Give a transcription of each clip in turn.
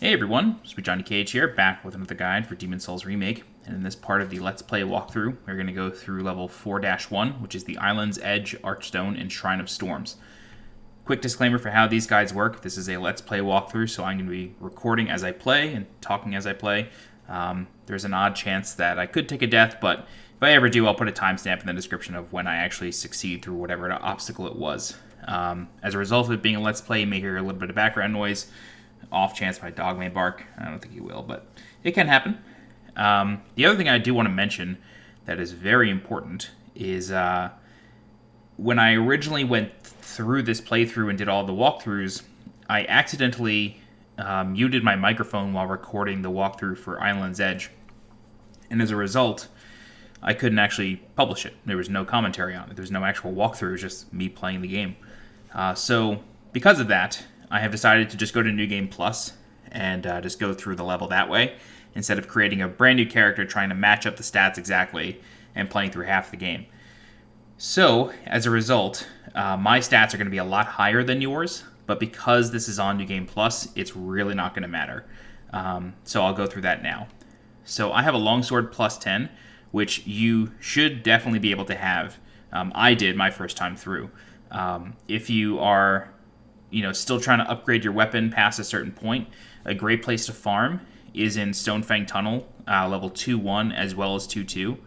Hey everyone, SweetJohnnyCage here, back with another guide for Demon's Souls Remake. And in this part of the Let's Play walkthrough, we're going to go through level 4-1, which is the Island's Edge, Archstone, and Shrine of Storms. Quick disclaimer for how these guides work. This is a Let's Play walkthrough, so I'm going to be recording as I play and talking as I play. There's an odd chance that I could take a death, but if I ever do, I'll put a timestamp in the description of when I actually succeed through whatever obstacle it was. As a result of it being a Let's Play, you may hear a little bit of background noise. Off chance my dog may bark. I don't think he will, but it can happen. The other thing I do want to mention that is very important is when I originally went through this playthrough and did all the walkthroughs, I accidentally muted my microphone while recording the walkthrough for Island's Edge. And as a result, I couldn't actually publish it. There was no commentary on it. There was no actual walkthrough. It was just me playing the game. So because of that, I have decided to just go to New Game Plus and just go through the level that way, instead of creating a brand new character trying to match up the stats exactly and playing through half the game. So, as a result, my stats are going to be a lot higher than yours, but because this is on New Game Plus, it's really not going to matter. So I'll go through that now. So I have a longsword plus 10, which you should definitely be able to have. I did my first time through. If you are still trying to upgrade your weapon past a certain point, a great place to farm is in Stonefang Tunnel, level 2-1 as well as 2-2,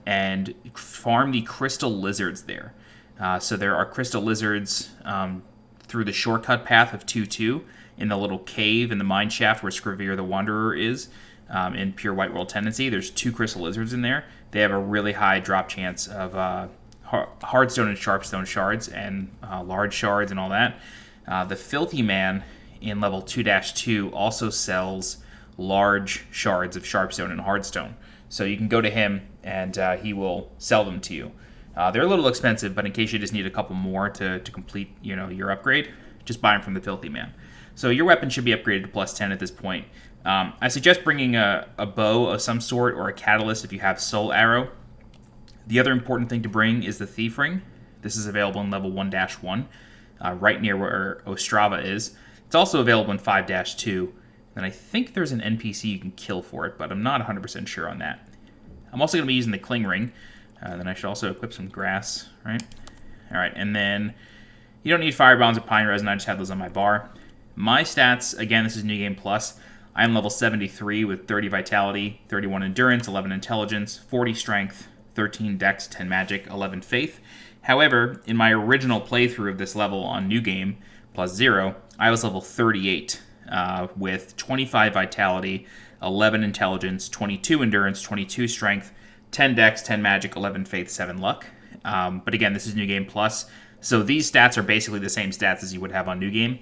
and farm the crystal lizards there. So there are crystal lizards through the shortcut path of 2-2 in the little cave in the mine shaft where Scrivener the Wanderer is, in Pure White World Tendency. There's 2 crystal lizards in there. They have a really high drop chance of hardstone and sharpstone shards and large shards and all that. The Filthy Man in level 2-2 also sells large shards of sharpstone and hardstone. So you can go to him and he will sell them to you. They're a little expensive, but in case you just need a couple more to complete your upgrade, just buy them from the Filthy Man. So your weapon should be upgraded to plus 10 at this point. I suggest bringing a bow of some sort or a catalyst if you have Soul Arrow. The other important thing to bring is the Thief Ring. This is available in level 1-1, right near where Ostrava is. It's also available in 5-2, and I think there's an NPC you can kill for it, but I'm not 100% sure on that. I'm also going to be using the Cling Ring. Then I should also equip some grass, right? Alright, and then you don't need Fire Bombs or Pine Resin, I just have those on my bar. My stats, again, this is New Game Plus. I am level 73 with 30 Vitality, 31 Endurance, 11 Intelligence, 40 Strength, 13 Dex, 10 Magic, 11 Faith. However, in my original playthrough of this level on New Game plus 0, I was level 38 with 25 Vitality, 11 Intelligence, 22 Endurance, 22 Strength, 10 Dex, 10 Magic, 11 Faith, 7 Luck. But again, this is New Game Plus, so these stats are basically the same stats as you would have on New Game.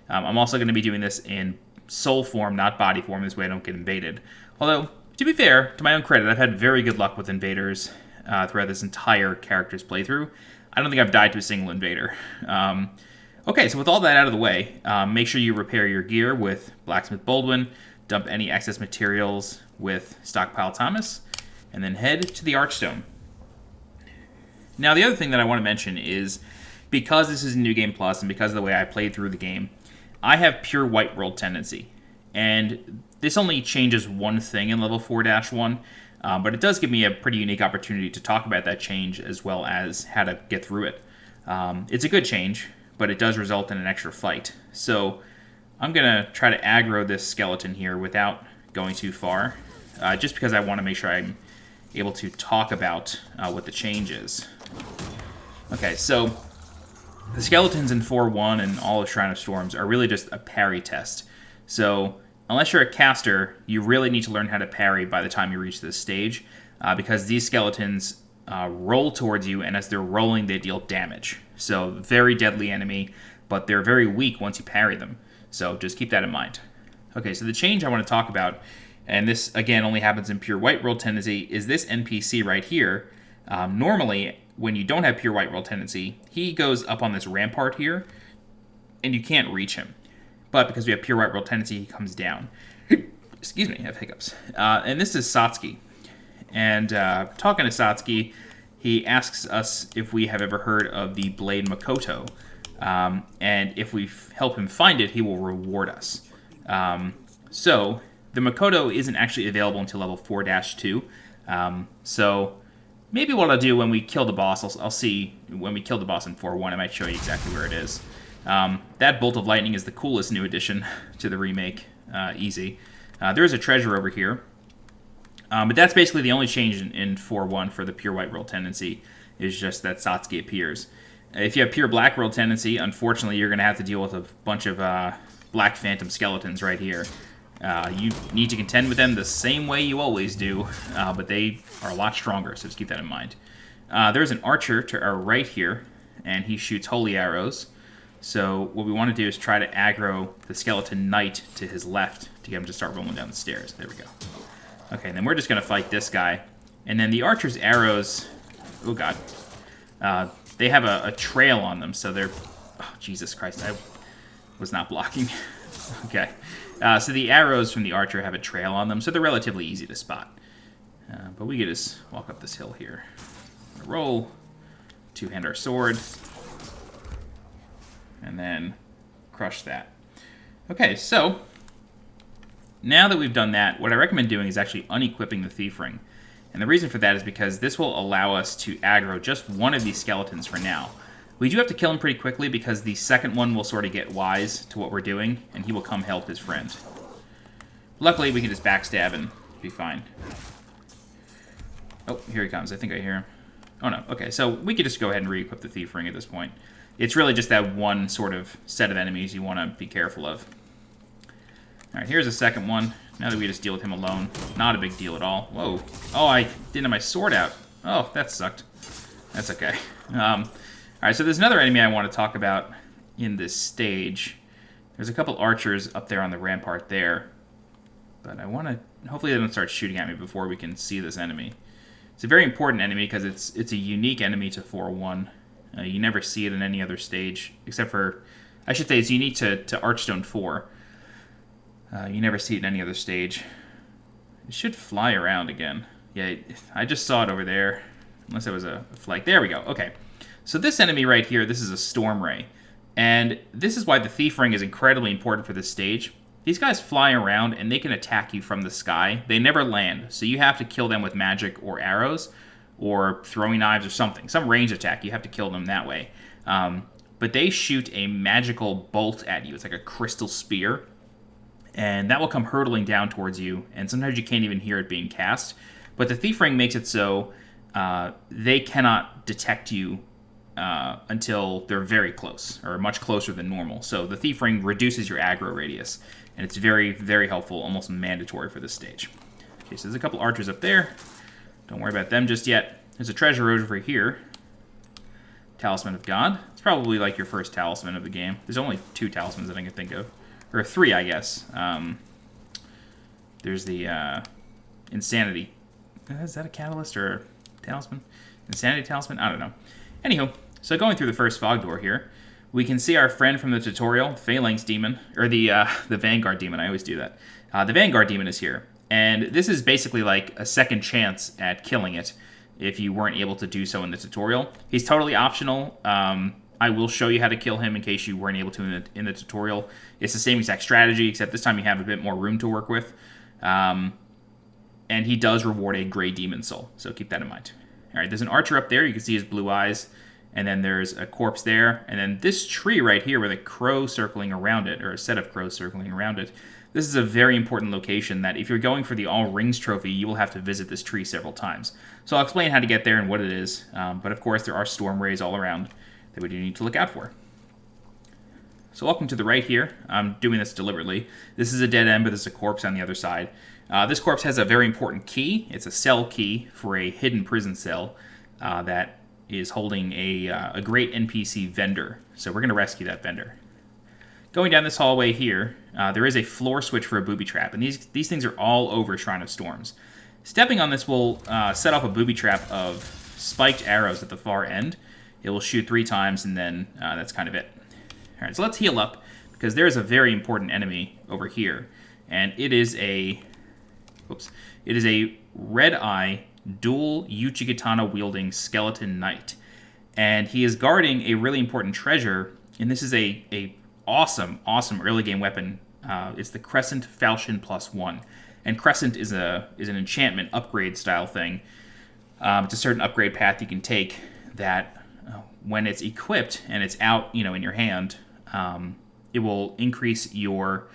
I'm also going to be doing this in soul form, not body form, this way I don't get invaded. Although, to be fair, to my own credit, I've had very good luck with invaders throughout this entire character's playthrough. I don't think I've died to a single invader. Okay, so with all that out of the way, make sure you repair your gear with Blacksmith Baldwin, dump any excess materials with Stockpile Thomas, and then head to the Archstone. Now, the other thing that I want to mention is, because this is a New Game Plus and because of the way I played through the game, I have Pure White World Tendency, and this only changes one thing in level 4-1, but it does give me a pretty unique opportunity to talk about that change as well as how to get through it. It's a good change, but it does result in an extra fight. So I'm going to try to aggro this skeleton here without going too far, just because I want to make sure I'm able to talk about what the change is. Okay, so the skeletons in 4-1 and all of Shrine of Storms are really just a parry test. So unless you're a caster, you really need to learn how to parry by the time you reach this stage, because these skeletons roll towards you, and as they're rolling, they deal damage. So very deadly enemy, but they're very weak once you parry them. So just keep that in mind. Okay, so the change I want to talk about, and this, again, only happens in Pure White World Tendency, is this NPC right here. Normally, when you don't have Pure White World Tendency, he goes up on this rampart here, and you can't reach him. But because we have Pure White World Tendency, he comes down. Excuse me, I have hiccups. And this is Satsuki. And talking to Satsuki, he asks us if we have ever heard of the blade Makoto. And if we help him find it, he will reward us. So the Makoto isn't actually available until level 4-2. So maybe what I'll do when we kill the boss, I'll see when we kill the boss in 4-1, I might show you exactly where it is. That Bolt of Lightning is the coolest new addition to the remake. Easy. There is a treasure over here. But that's basically the only change in 4-1 for the pure white roll tendency, is just that Satsuki appears. If you have pure black roll tendency, unfortunately you're going to have to deal with a bunch of black phantom skeletons right here. You need to contend with them the same way you always do, but they are a lot stronger, so just keep that in mind. There's an archer to our right here, and he shoots holy arrows. So what we want to do is try to aggro the skeleton knight to his left to get him to start rolling down the stairs. There we go. Okay, and then we're just going to fight this guy. And then the archer's arrows, oh god, they have a trail on them, so they're, oh, Jesus Christ, I was not blocking. Okay, so the arrows from the archer have a trail on them, so they're relatively easy to spot. But we can just walk up this hill here. Roll, two-hand our sword, and then crush that. Okay, so now that we've done that, what I recommend doing is actually unequipping the Thief Ring. And the reason for that is because this will allow us to aggro just one of these skeletons for now. We do have to kill him pretty quickly because the second one will sort of get wise to what we're doing, and he will come help his friend. Luckily, we can just backstab and be fine. Oh, here he comes. I think I hear him. Oh no, okay, so we could just go ahead and re-equip the Thief Ring at this point. It's really just that one sort of set of enemies you want to be careful of. Alright, here's a second one. Now that we just deal with him alone, not a big deal at all. Whoa. Oh, I didn't have my sword out. Oh, that sucked. That's okay. Alright, so there's another enemy I want to talk about in this stage. There's a couple archers up there on the rampart there. But I want to... Hopefully they don't start shooting at me before we can see this enemy. It's a very important enemy because it's a unique enemy to 4-1. You never see it in any other stage, except for... I should say it's unique to Archstone 4. You never see it in any other stage. It should fly around again. Yeah, I just saw it over there. Unless it was a flag. There we go. Okay. So this enemy right here, this is a Storm Ray. And this is why the Thief Ring is incredibly important for this stage. These guys fly around and they can attack you from the sky. They never land, so you have to kill them with magic or arrows or throwing knives or something. Some range attack, you have to kill them that way. But they shoot a magical bolt at you. It's like a crystal spear. And that will come hurtling down towards you, and sometimes you can't even hear it being cast. But the Thief Ring makes it so they cannot detect you until they're very close, or much closer than normal. So the Thief Ring reduces your aggro radius, and it's very, very helpful, almost mandatory for this stage. Okay, so there's a couple archers up there. Don't worry about them just yet. There's a treasure over here. Talisman of God. It's probably like your first talisman of the game. There's only 2 talismans that I can think of. Or 3, I guess. There's the Insanity. Is that a catalyst or a talisman? Insanity talisman? I don't know. Anywho, so going through the first fog door here, we can see our friend from the tutorial, the Phalanx Demon, or the Vanguard Demon. I always do that. The Vanguard Demon is here. And this is basically like a second chance at killing it if you weren't able to do so in the tutorial. He's totally optional. I will show you how to kill him in case you weren't able to in the tutorial. It's the same exact strategy, except this time you have a bit more room to work with. And he does reward a gray demon soul, so keep that in mind. All right, there's an archer up there. You can see his blue eyes. And then there's a corpse there. And then this tree right here with a crow circling around it, or a set of crows circling around it. This is a very important location that if you're going for the All Rings trophy, you will have to visit this tree several times. So I'll explain how to get there and what it is. But of course, there are storm rays all around that we do need to look out for. So welcome to the right here. I'm doing this deliberately. This is a dead end, but there's a corpse on the other side. This corpse has a very important key. It's a cell key for a hidden prison cell that is holding a great NPC vendor. So we're going to rescue that vendor. Going down this hallway here, there is a floor switch for a booby trap, and these things are all over Shrine of Storms. Stepping on this will set off a booby trap of spiked arrows at the far end. It will shoot 3 times, and then that's kind of it. All right, so let's heal up, because there is a very important enemy over here, and it is a red-eye, dual Uchigatana wielding skeleton knight. And he is guarding a really important treasure, and this is a awesome early game weapon It's the Crescent Falchion +1. And Crescent is an enchantment upgrade style thing. It's a certain upgrade path you can take that when it's equipped and it's out, in your hand, it will increase your...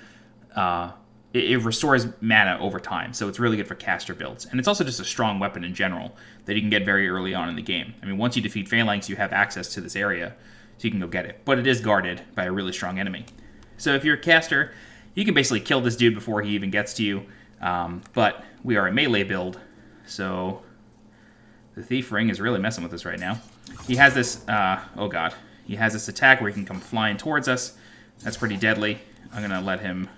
It restores mana over time, so it's really good for caster builds. And it's also just a strong weapon in general that you can get very early on in the game. I mean, once you defeat Phalanx, you have access to this area, so you can go get it. But it is guarded by a really strong enemy. So if you're a caster, you can basically kill this dude before he even gets to you. But we are a melee build, so the Thief Ring is really messing with us right now. He has this, oh god, he has this attack where he can come flying towards us. That's pretty deadly. I'm going to let him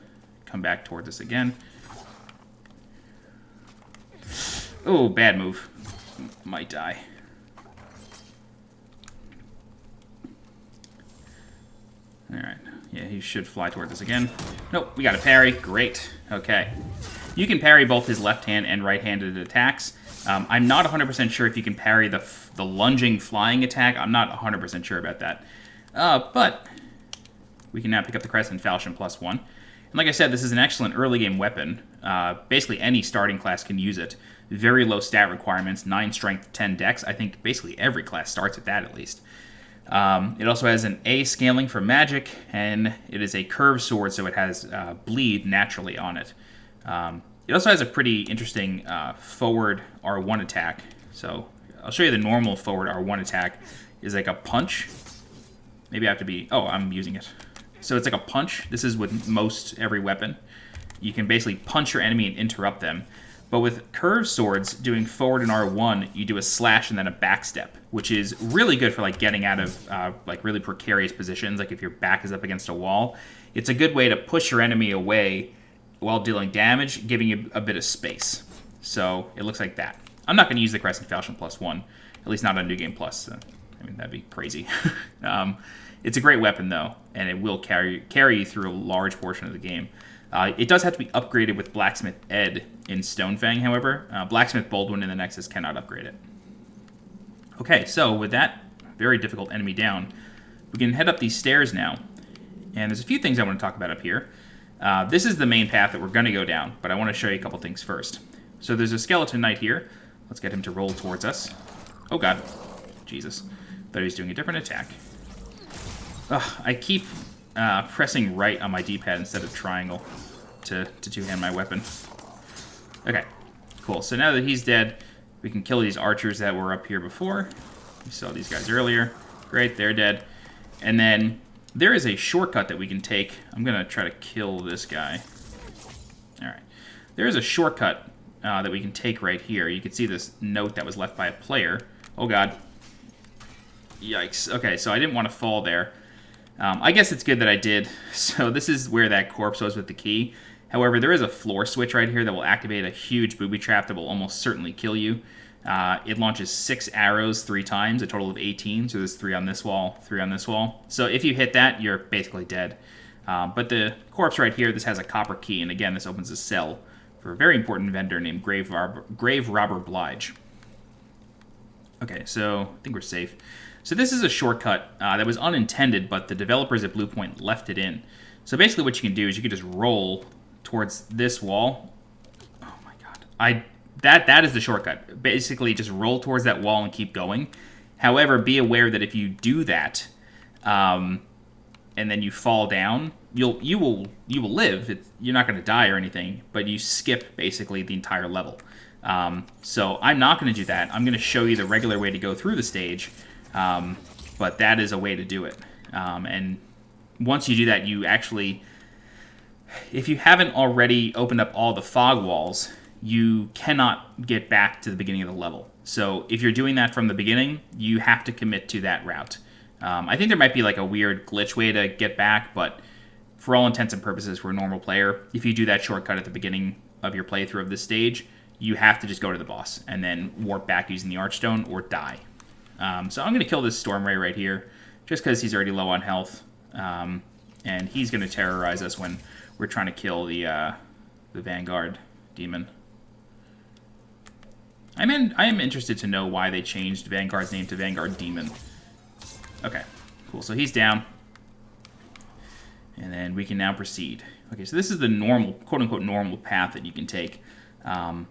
come back towards us again. Oh, bad move. Might die. Alright. Yeah, he should fly towards us again. Nope, we got a parry. Great. Okay. You can parry both his left-hand and right-handed attacks. I'm not 100% sure if you can parry the lunging flying attack. I'm not 100% sure about that. But we can now pick up the Crescent Falchion +1. And like I said, this is an excellent early game weapon. Basically, any starting class can use it. Very low stat requirements, 9 strength, 10 dex. I think basically every class starts at that at least. It also has an A scaling for magic, and it is a curved sword, so it has bleed naturally on it. It also has a pretty interesting forward R1 attack. So I'll show you the normal forward R1 attack is like a punch. Maybe I have to be... Oh, I'm using it. So it's like a punch. This is with most every weapon. You can basically punch your enemy and interrupt them. But with curved swords, doing forward and R1, you do a slash and then a backstep, which is really good for like getting out of like really precarious positions, like if your back is up against a wall. It's a good way to push your enemy away while dealing damage, giving you a bit of space. So it looks like that. I'm not going to use the Crescent Falchion +1, at least not on New Game Plus. I mean, that'd be crazy. It's a great weapon, though, and it will carry you through a large portion of the game. It does have to be upgraded with Blacksmith Ed in Stonefang, however. Blacksmith Baldwin in the Nexus cannot upgrade it. Okay, so with that very difficult enemy down, we can head up these stairs now. And there's a few things I want to talk about up here. This is the main path that we're going to go down, but I want to show you a couple things first. So there's a Skeleton Knight here. Let's get him to roll towards us. Oh god. Jesus. Thought he was doing a different attack. Ugh, I keep pressing right on my D-pad instead of triangle to two-hand my weapon. Okay, cool. So now that he's dead, we can kill these archers that were up here before. We saw these guys earlier. Great, they're dead. And then there is a shortcut that we can take. I'm going to try to kill this guy. Alright. There is a shortcut that we can take right here. You can see this note that was left by a player. Oh god. Yikes. Okay, so I didn't want to fall there. I guess it's good that I did. So this is where that corpse was with the key. However, there is a floor switch right here that will activate a huge booby trap that will almost certainly kill you. It launches 6 arrows 3 times, a total of 18. So there's 3 on this wall, 3 on this wall. So if you hit that, you're basically dead. But the corpse right here, this has a copper key. And again, this opens a cell for a very important vendor named Graverobber Blige. Okay, so I think we're safe. So this is a shortcut that was unintended, but the developers at Bluepoint left it in. So basically what you can do is you can just roll towards this wall. Oh my god. That is the shortcut. Basically just roll towards that wall and keep going. However, be aware that if you do that, and then you fall down, you will live. You're not going to die or anything, but you skip basically the entire level. So I'm not going to do that. I'm going to show you the regular way to go through the stage. But that is a way to do it. And once you do that, you actually, if you haven't already opened up all the fog walls, you cannot get back to the beginning of the level. So if you're doing that from the beginning, you have to commit to that route. I think there might be like a weird glitch way to get back, but for all intents and purposes for a normal player, if you do that shortcut at the beginning of your playthrough of this stage, you have to just go to the boss and then warp back using the Archstone or die. So I'm going to kill this Storm Ray right here, just because he's already low on health, and he's going to terrorize us when we're trying to kill the Vanguard demon. I am interested to know why they changed Vanguard's name to Vanguard Demon. Okay, cool. So he's down, and then we can now proceed. Okay, so this is the normal, quote-unquote normal path that you can take. All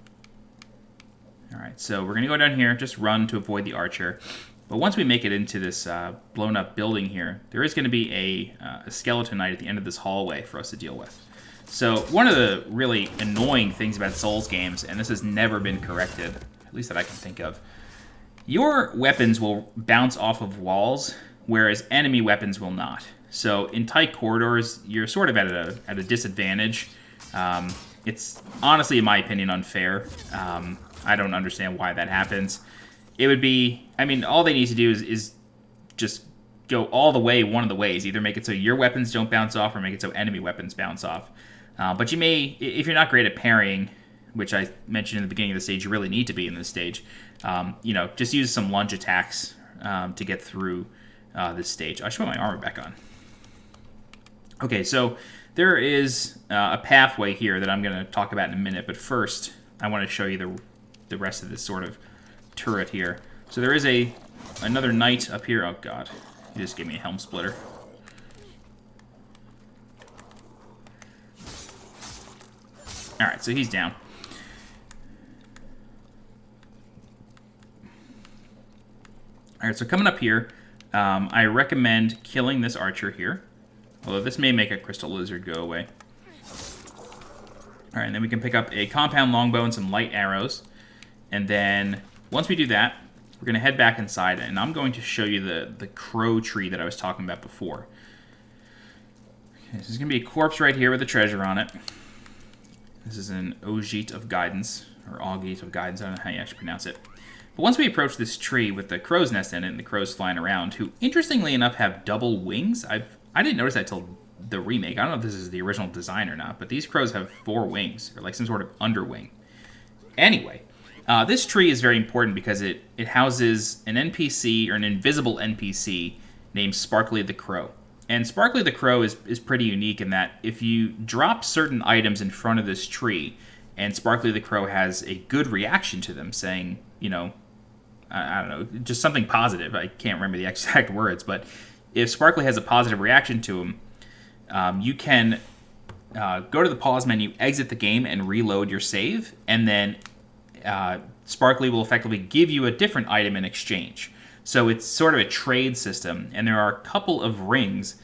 right, so we're going to go down here, just run to avoid the archer. But once we make it into this blown-up building here, there is going to be a skeleton knight at the end of this hallway for us to deal with. So one of the really annoying things about Souls games, and this has never been corrected, at least that I can think of, your weapons will bounce off of walls, whereas enemy weapons will not. So in tight corridors, you're sort of at a disadvantage. It's honestly, in my opinion, unfair. I don't understand why that happens. It would be, I mean, all they need to do is just go all the way one of the ways. Either make it so your weapons don't bounce off or make it so enemy weapons bounce off. But you may, if you're not great at parrying, which I mentioned in the beginning of the stage, you really need to be in this stage, you know, just use some lunge attacks to get through this stage. I should put my armor back on. Okay, so there is a pathway here that I'm going to talk about in a minute, but first I want to show you the rest of this sort of turret here. So there is another knight up here. Oh god, he just gave me a helm splitter. Alright, so he's down. Alright, so coming up here, I recommend killing this archer here. Although this may make a crystal lizard go away. Alright, and then we can pick up a compound longbow and some light arrows. And then, once we do that, we're going to head back inside, and I'm going to show you the crow tree that I was talking about before. Okay, so there's going to be a corpse right here with a treasure on it. This is an Ogite of Guidance, or Augite of Guidance, I don't know how you actually pronounce it. But once we approach this tree with the crow's nest in it, and the crows flying around, who, interestingly enough, have double wings. I didn't notice that till the remake. I don't know if this is the original design or not, but these crows have 4 wings, or like some sort of underwing. Anyway, this tree is very important because it houses an NPC, or an invisible NPC, named Sparkly the Crow. And Sparkly the Crow is pretty unique in that if you drop certain items in front of this tree, and Sparkly the Crow has a good reaction to them, saying, you know, I don't know, just something positive. I can't remember the exact words, but if Sparkly has a positive reaction to him, you can go to the pause menu, exit the game, and reload your save, and then Sparkly will effectively give you a different item in exchange. So it's sort of a trade system, and there are a couple of rings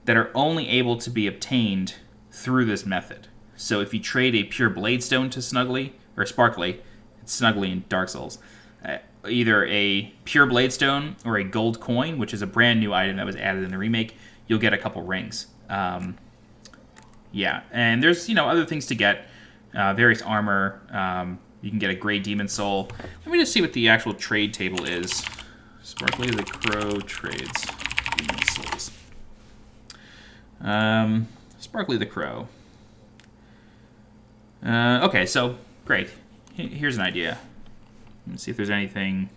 that are only able to be obtained through this method. So if you trade a pure Bladestone to Snuggly, or Sparkly, it's Snuggly in Dark Souls, either a pure Bladestone or a gold coin, which is a brand new item that was added in the remake, you'll get a couple rings. Yeah, and there's, you know, other things to get, various armor. You can get a gray demon soul. Let me just see what the actual trade table is. Sparkly the Crow trades demon souls. Sparkly the Crow. Okay, so great. Here's an idea. Let's see if there's anything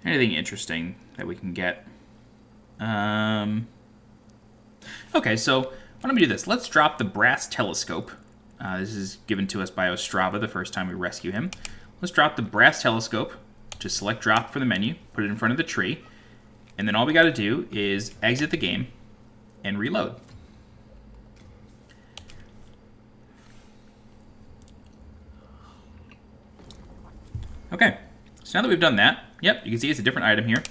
interesting that we can get. Okay, so why don't we do this? Let's drop the brass telescope. This is given to us by Ostrava the first time we rescue him. Let's drop the brass telescope. Just select drop for the menu, put it in front of the tree, and then all we got to do is exit the game and reload. Okay, so now that we've done that, yep, you can see it's a different item here,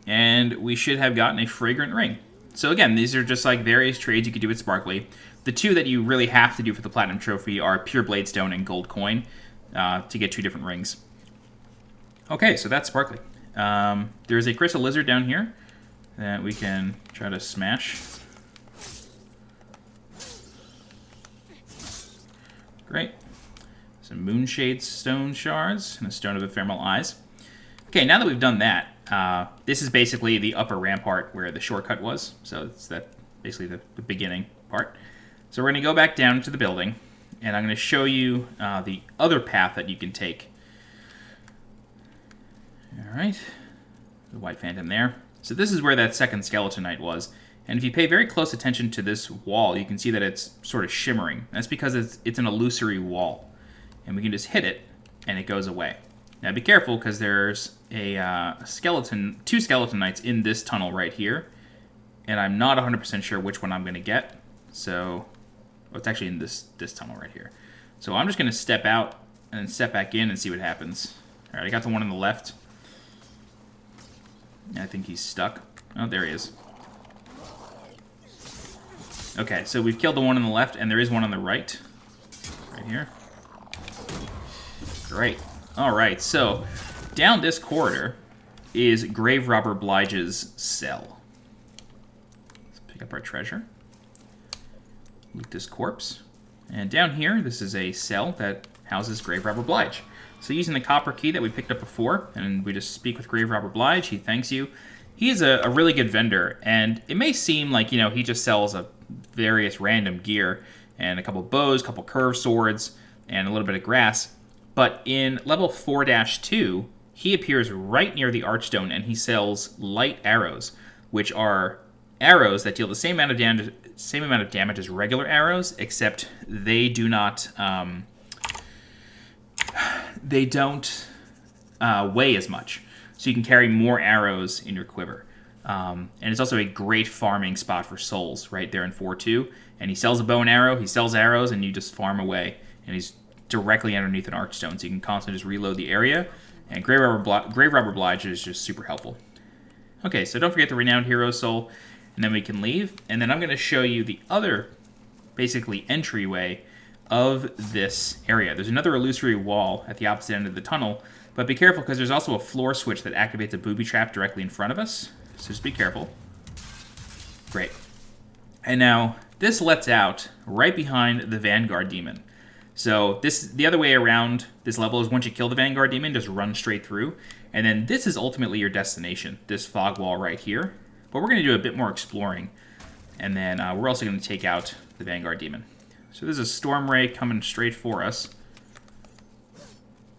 and we should have gotten a fragrant ring. So again, these are just like various trades you could do with Sparkly. The two that you really have to do for the Platinum Trophy are Pure Bladestone and Gold Coin to get 2 different rings. Okay, so that's Sparkly. There's a Crystal Lizard down here that we can try to smash. Great. Some Moonshade Stone Shards and a Stone of Ephemeral Eyes. Okay, now that we've done that, this is basically the upper rampart where the shortcut was. So it's basically the beginning part. So we're going to go back down to the building, and I'm going to show you the other path that you can take. Alright, the White Phantom there. So this is where that second Skeleton Knight was. And if you pay very close attention to this wall, you can see that it's sort of shimmering. That's because it's an illusory wall. And we can just hit it, and it goes away. Now be careful, because there's 2 Skeleton Knights in this tunnel right here. and I'm not 100% sure which one I'm going to get. So, oh, it's actually in this tunnel right here. So I'm just going to step out and then step back in and see what happens. All right, I got the one on the left. I think he's stuck. Oh, there he is. Okay, so we've killed the one on the left, and there is one on the right. Right here. Great. All right, so down this corridor is Graverobber Blige's cell. Let's pick up our treasure. Loot this corpse. And down here, this is a cell that houses Graverobber Blige. So using the copper key that we picked up before, and we just speak with Graverobber Blige, he thanks you. He is a really good vendor, and it may seem like, you know, he just sells various random gear, and a couple bows, a couple curved swords, and a little bit of grass. But in level 4-2, he appears right near the Archstone, and he sells light arrows, which are arrows that deal the same amount of damage as regular arrows, except they do not they don't weigh as much. So you can carry more arrows in your quiver. And it's also a great farming spot for souls right there in 4-2. And he sells a bow and arrow, he sells arrows, and you just farm away. And he's directly underneath an Archstone, so you can constantly just reload the area. And Graverobber Blige is just super helpful. Okay, so don't forget the Renowned Hero Soul, and then we can leave. And then I'm going to show you the other, basically, entryway of this area. There's another illusory wall at the opposite end of the tunnel, but be careful because there's also a floor switch that activates a booby trap directly in front of us. So just be careful. Great. And now, this lets out right behind the Vanguard Demon. So the other way around this level is once you kill the Vanguard Demon, just run straight through. And then this is ultimately your destination, this fog wall right here. But we're going to do a bit more exploring. And then we're also going to take out the Vanguard Demon. So there's a Storm Ray coming straight for us.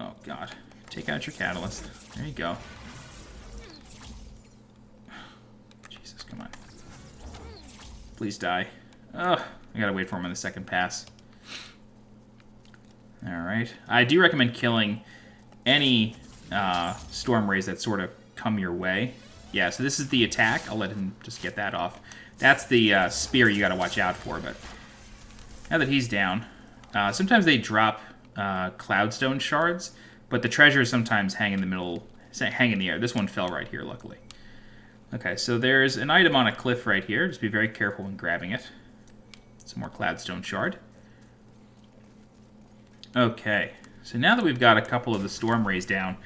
Oh, God. Take out your Catalyst. There you go. Jesus, come on. Please die. Ugh, I gotta wait for him on the second pass. Alright. I do recommend killing any Storm Rays that sort of come your way. Yeah, so this is the attack. I'll let him just get that off. That's the spear you gotta watch out for, but now that he's down, sometimes they drop Cloudstone shards, but the treasures sometimes hang in the middle, hang in the air. This one fell right here, luckily. Okay, so there's an item on a cliff right here. Just be very careful when grabbing it. Some more Cloudstone shard. Okay, so now that we've got a couple of the Storm Rays down,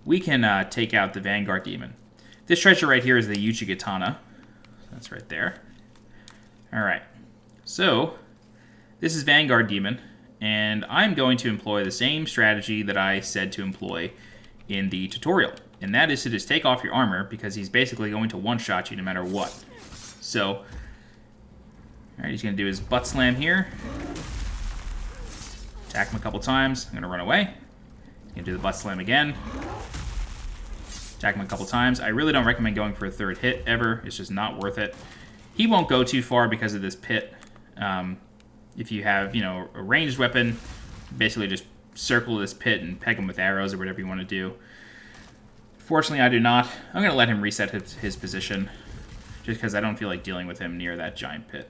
we can take out the Vanguard Demon. This treasure right here is the Uchigatana. That's right there. Alright, so this is Vanguard Demon, and I'm going to employ the same strategy that I said to employ in the tutorial. And that is to just take off your armor, because he's basically going to one-shot you no matter what. So, alright, he's going to do his butt slam here. Attack him a couple times. I'm going to run away. He's going to do the butt slam again. Attack him a couple times. I really don't recommend going for a third hit ever. It's just not worth it. He won't go too far because of this pit. If you have, you know, a ranged weapon, basically just circle this pit and peg him with arrows or whatever you want to do. Fortunately, I do not. I'm going to let him reset his position, just because I don't feel like dealing with him near that giant pit.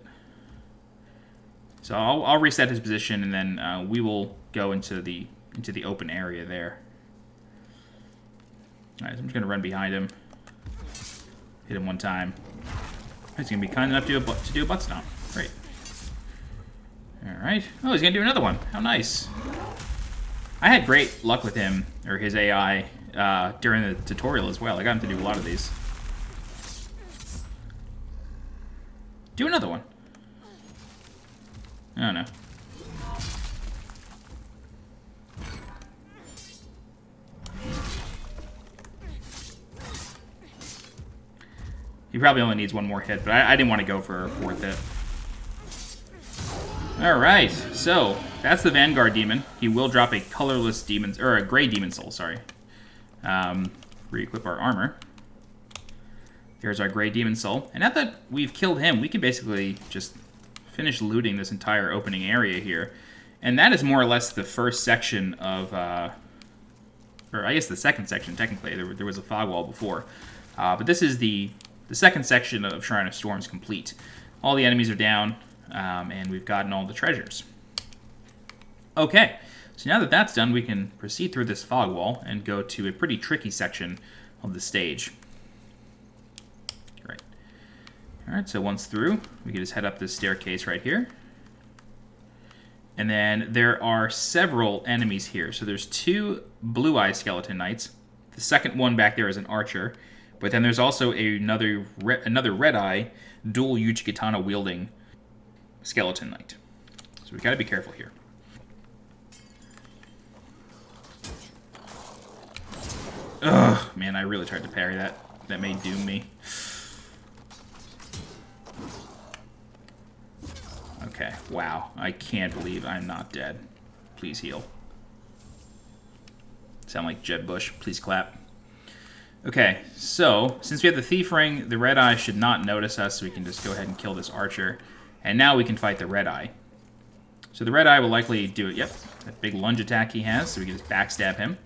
So I'll reset his position, and then we will go into the open area there. All right, so I'm just going to run behind him, hit him one time. He's going to be kind enough to do a butt stomp. Great. All right. Oh, he's going to do another one. How nice. I had great luck with him, or his AI, during the tutorial as well. I got him to do a lot of these. Do another one. I don't know. He probably only needs one more hit, but I didn't want to go for a fourth hit. Alright, so that's the Vanguard Demon. He will drop a colorless demon, or a gray demon soul, sorry. Re-equip our armor. Here's our gray demon soul. And now that we've killed him, we can basically just finish looting this entire opening area here. And that is more or less the first section of, or I guess the second section, technically. There was a fog wall before. But this is the the second section of Shrine of Storms complete. All the enemies are down, and we've gotten all the treasures. Okay, so now that that's done, we can proceed through this fog wall and go to a pretty tricky section of the stage. Great. Alright, so once through, we can just head up this staircase right here. And then there are several enemies here. So there's 2 blue-eye skeleton knights. The second one back there is an archer. But then there's also another red-eye, dual Uchigatana wielding skeleton knight. So we've got to be careful here. Ugh, man, I really tried to parry that. That may doom me. Okay, wow. I can't believe I'm not dead. Please heal. Sound like Jeb Bush. Please clap. Okay, so since we have the Thief Ring, the Red Eye should not notice us, so we can just go ahead and kill this archer. And now we can fight the Red Eye. So the Red Eye will likely do it. Yep, that big lunge attack he has, so we can just backstab him.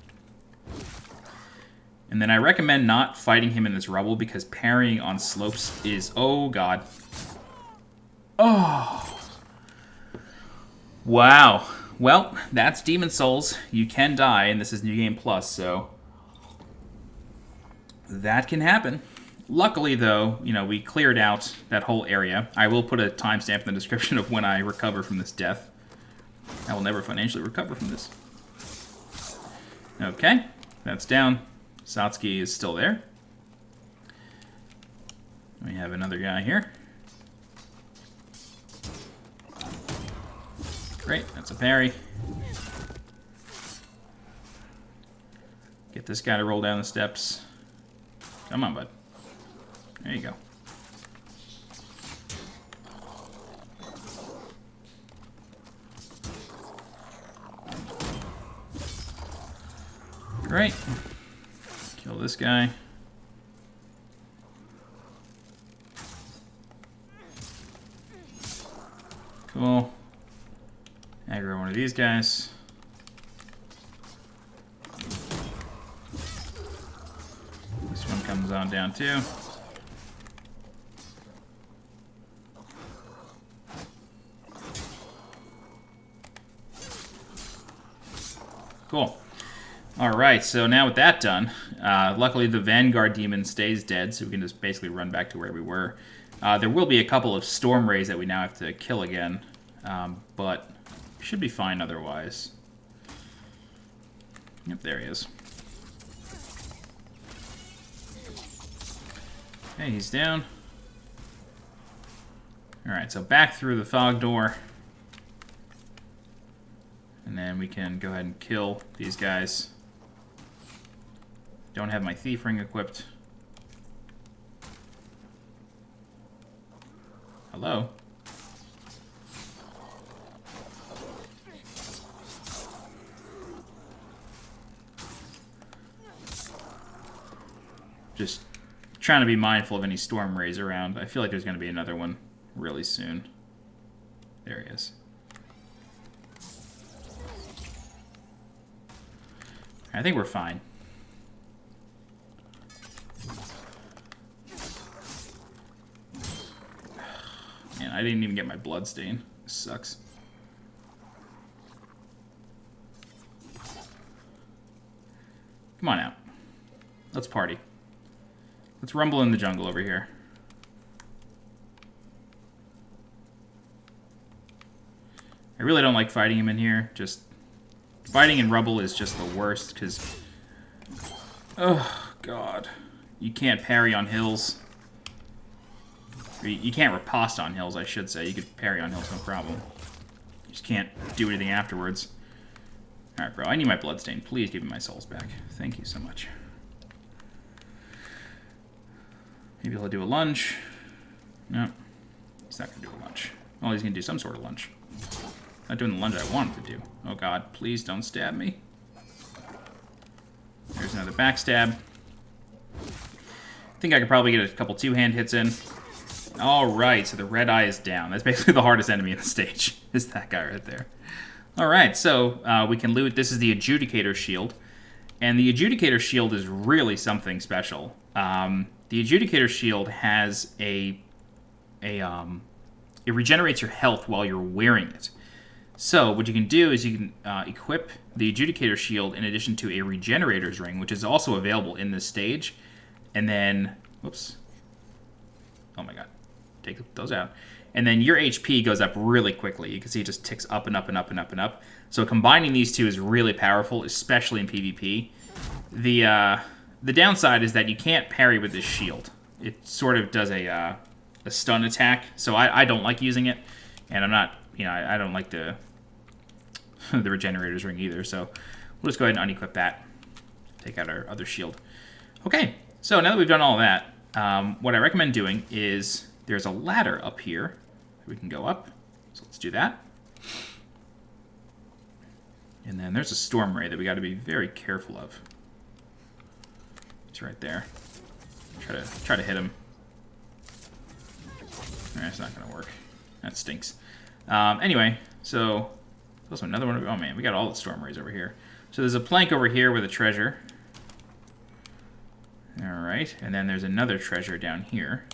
And then I recommend not fighting him in this rubble, because parrying on slopes is... Oh, God. Oh. Wow. Well, that's Demon Souls. You can die, and this is New Game Plus, so... that can happen. Luckily, though, you know, we cleared out that whole area. I will put a timestamp in the description of when I recover from this death. I will never financially recover from this. Okay, that's down. Satsuki is still there. We have another guy here. Great, that's a parry. Get this guy to roll down the steps. Come on, bud. There you go. Great. Kill this guy. Cool. Aggro one of these guys. This one comes on down too. Cool. Alright, so now with that done, luckily the Vanguard demon stays dead, so we can just basically run back to where we were. There will be a couple of Storm Rays that we now have to kill again, but should be fine otherwise. Yep, there he is. Okay, he's down. Alright, so back through the fog door. And then we can go ahead and kill these guys. Don't have my Thief Ring equipped. Hello? Just trying to be mindful of any Storm Rays around. I feel like there's going to be another one really soon. There he is. I think we're fine. Man, I didn't even get my blood stain. This sucks. Come on out. Let's party. Let's rumble in the jungle over here. I really don't like fighting him in here. Just fighting in rubble is just the worst, because... oh, God. You can't parry on hills. You can't riposte on hills, I should say. You could parry on hills, no problem. You just can't do anything afterwards. Alright, bro, I need my bloodstain. Please give me my souls back. Thank you so much. Maybe he'll do a lunge. No. He's not going to do a lunge. Well, he's going to do some sort of lunge. Not doing the lunge I wanted to do. Oh God, please don't stab me. There's another backstab. I think I could probably get a couple two-hand hits in. Alright, so the Red Eye is down. That's basically the hardest enemy in the stage. Is that guy right there. Alright, so we can loot. This is the Adjudicator shield. And the Adjudicator shield is really something special. the Adjudicator shield has it regenerates your health while you're wearing it. So what you can do is you can equip the Adjudicator shield in addition to a Regenerator's ring, which is also available in this stage. And then, whoops. Oh my god. Take those out. And then your HP goes up really quickly. You can see it just ticks up and up and up and up and up. So combining these two is really powerful, especially in PvP. The downside is that you can't parry with this shield. It sort of does a stun attack, so I don't like using it. And I'm not, I don't like the Regenerator's ring either, so we'll just go ahead and unequip that. Take out our other shield. Okay, so now that we've done all that, what I recommend doing is there's a ladder up here. We can go up, so let's do that. And then there's a Storm Ray that we got to be very careful of. He's right there. Try to hit him. That's not going to work. That stinks. Anyway, so also another one. Oh man, we got all the Storm Rays over here. So there's a plank over here with a treasure. All right, and then there's another treasure down here.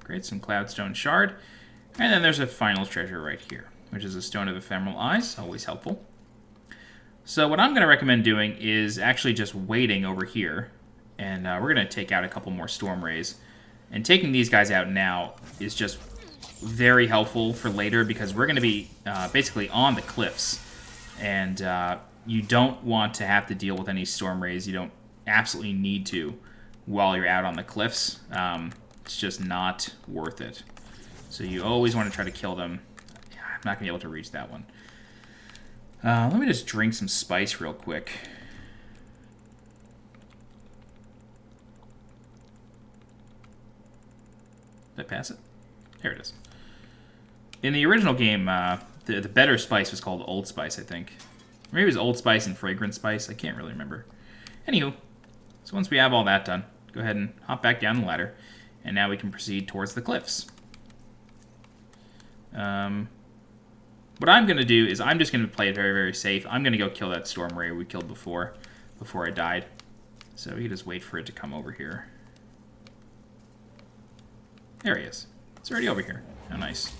Great, some Cloudstone Shard. And then there's a final treasure right here, which is a Stone of Ephemeral Eyes, always helpful. So what I'm going to recommend doing is actually just waiting over here, and we're going to take out a couple more Storm Rays. And taking these guys out now is just very helpful for later, because we're going to be basically on the cliffs, and you don't want to have to deal with any Storm Rays. You don't absolutely need to while you're out on the cliffs. It's just not worth it. So you always want to try to kill them. I'm not going to be able to reach that one. Let me just drink some spice real quick. Did I pass it? There it is. In the original game, the better spice was called Old Spice, I think. Or maybe it was Old Spice and Fragrant Spice. I can't really remember. Anywho, so once we have all that done, go ahead and hop back down the ladder. And now we can proceed towards the cliffs. What I'm going to do is I'm just going to play it very, very safe. I'm going to go kill that Storm Ray we killed before I died. So we can just wait for it to come over here. There he is. It's already over here. How nice.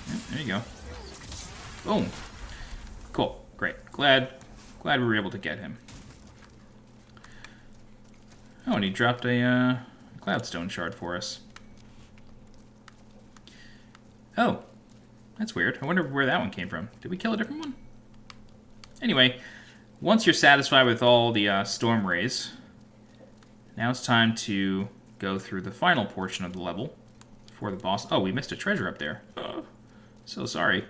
Yeah, there you go. Boom. Cool. Great. Glad we were able to get him. Oh, and he dropped a Cloudstone Shard for us. Oh, that's weird. I wonder where that one came from. Did we kill a different one? Anyway, once you're satisfied with all the Storm Rays, now it's time to go through the final portion of the level before the boss. Oh, we missed a treasure up there. So sorry.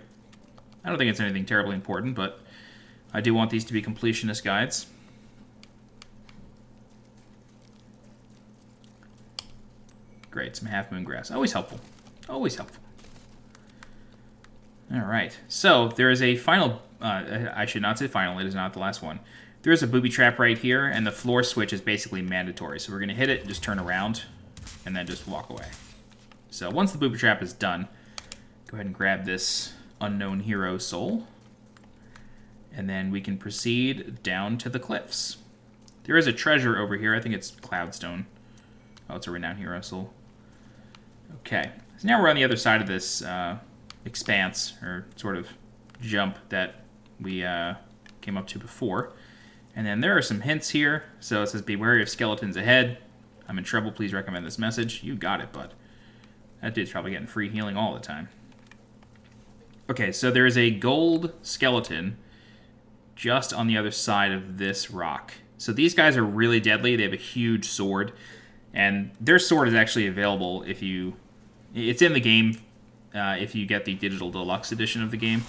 I don't think it's anything terribly important, but I do want these to be completionist guides. Great, some Half Moon Grass. Always helpful. Always helpful. Alright, so there is a final, I should not say final, it is not the last one. There is a booby trap right here, and the floor switch is basically mandatory. So we're going to hit it, just turn around, and then just walk away. So once the booby trap is done, go ahead and grab this unknown hero soul. And then we can proceed down to the cliffs. There is a treasure over here, I think it's Cloudstone. Oh, it's a renowned hero soul. Okay, so now we're on the other side of this expanse, or sort of jump that we came up to before. And then there are some hints here. So it says, be wary of skeletons ahead. I'm in trouble, please recommend this message. You got it, bud. That dude's probably getting free healing all the time. Okay, so there is a gold skeleton just on the other side of this rock. So these guys are really deadly. They have a huge sword. And their sword is actually available if you... It's in the game if you get the Digital Deluxe edition of the game.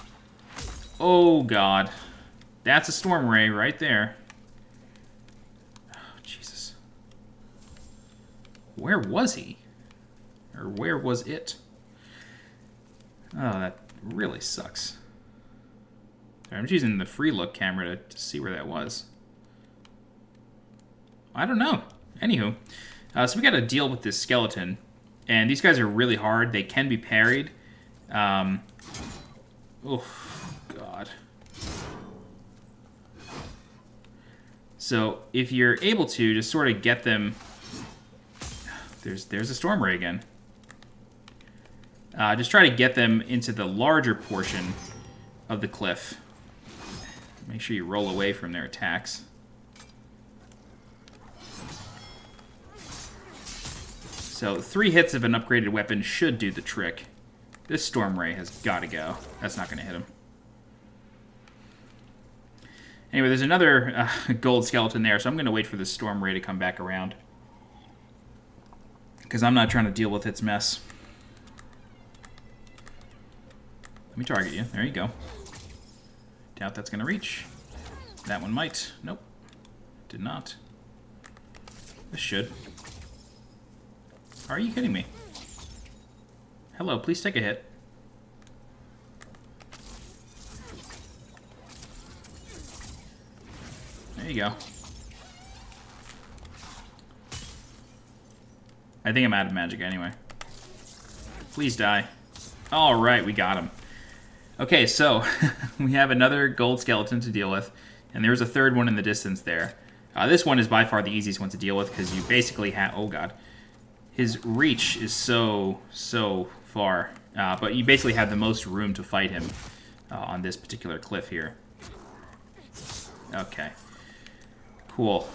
Oh, God. That's a Storm Ray right there. Oh, Jesus. Where was he? Or where was it? Oh, that really sucks. I'm just using the free look camera to see where that was. I don't know. Anywho, so we got to deal with this skeleton. And these guys are really hard. They can be parried. Oh, God. So if you're able to just sort of get them... There's a Storm Ray again. Just try to get them into the larger portion of the cliff. Make sure you roll away from their attacks. So 3 hits of an upgraded weapon should do the trick. This Storm Ray has got to go. That's not going to hit him. Anyway, there's another gold skeleton there, so I'm going to wait for this Storm Ray to come back around. Because I'm not trying to deal with its mess. Let me target you. There you go. Doubt that's going to reach. That one might. Nope. Did not. This should. Are you kidding me? Hello, please take a hit. There you go. I think I'm out of magic anyway. Please die. Alright, we got him. Okay, so we have another gold skeleton to deal with, and there's a third one in the distance there. This one is by far the easiest one to deal with, because you basically have... Oh, God. His reach is so far, but you basically have the most room to fight him on this particular cliff here. Okay. Cool.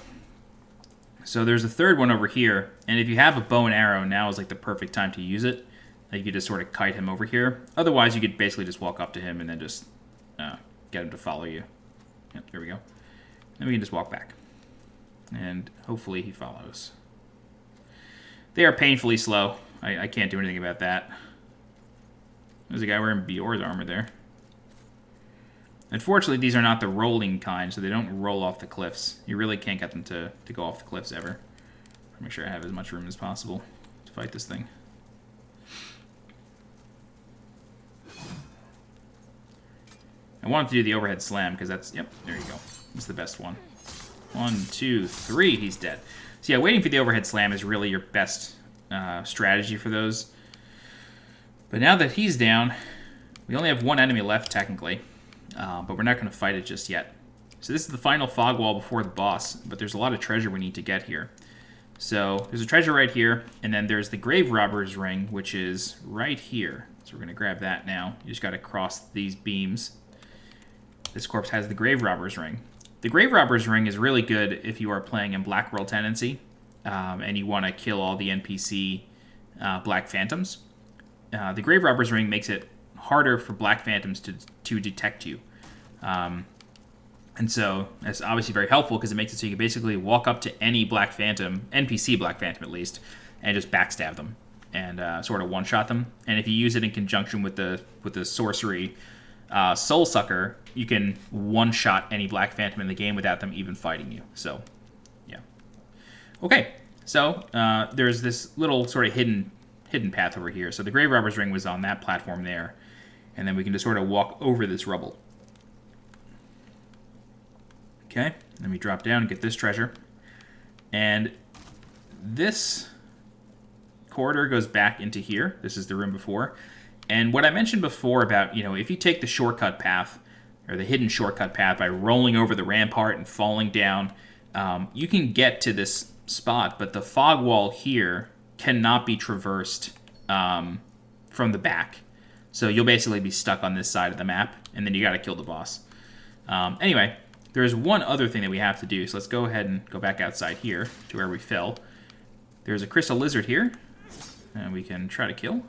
So there's a third one over here, and if you have a bow and arrow, now is like the perfect time to use it. You could just sort of kite him over here. Otherwise, you could basically just walk up to him and then just get him to follow you. Yep, there we go. Then we can just walk back. And hopefully he follows. They are painfully slow. I can't do anything about that. There's a guy wearing Bjor's armor there. Unfortunately, these are not the rolling kind, so they don't roll off the cliffs. You really can't get them to go off the cliffs ever. Make sure I have as much room as possible to fight this thing. I wanted to do the overhead slam, because that's... Yep, there you go. That's the best one. 1, 2, 3, he's dead. So yeah, waiting for the overhead slam is really your best strategy for those. But now that he's down, we only have one enemy left, technically. But we're not going to fight it just yet. So this is the final fog wall before the boss, but there's a lot of treasure we need to get here. So there's a treasure right here, and then there's the Graverobber's ring, which is right here. So we're going to grab that now. You just got to cross these beams. This corpse has the Graverobber's ring. The Graverobber's ring is really good if you are playing in Black World Tendency, and you want to kill all the NPC Black Phantoms. The Graverobber's ring makes it harder for Black Phantoms to detect you. And so that's obviously very helpful because it makes it so you can basically walk up to any Black Phantom, NPC Black Phantom at least, and just backstab them and sort of one-shot them. And if you use it in conjunction with the sorcery Soul Sucker, you can one-shot any Black Phantom in the game without them even fighting you. So, yeah. Okay, so there's this little sort of hidden path over here. So the Graverobber's ring was on that platform there. And then we can just sort of walk over this rubble. Okay, let me drop down and get this treasure. And this corridor goes back into here. This is the room before. And what I mentioned before about, if you take the shortcut path, or the hidden shortcut path by rolling over the rampart and falling down, you can get to this spot, but the fog wall here cannot be traversed from the back. So you'll basically be stuck on this side of the map, and then you got to kill the boss. Anyway, there's one other thing that we have to do, so let's go ahead and go back outside here to where we fell. There's a crystal lizard here, and we can try to kill.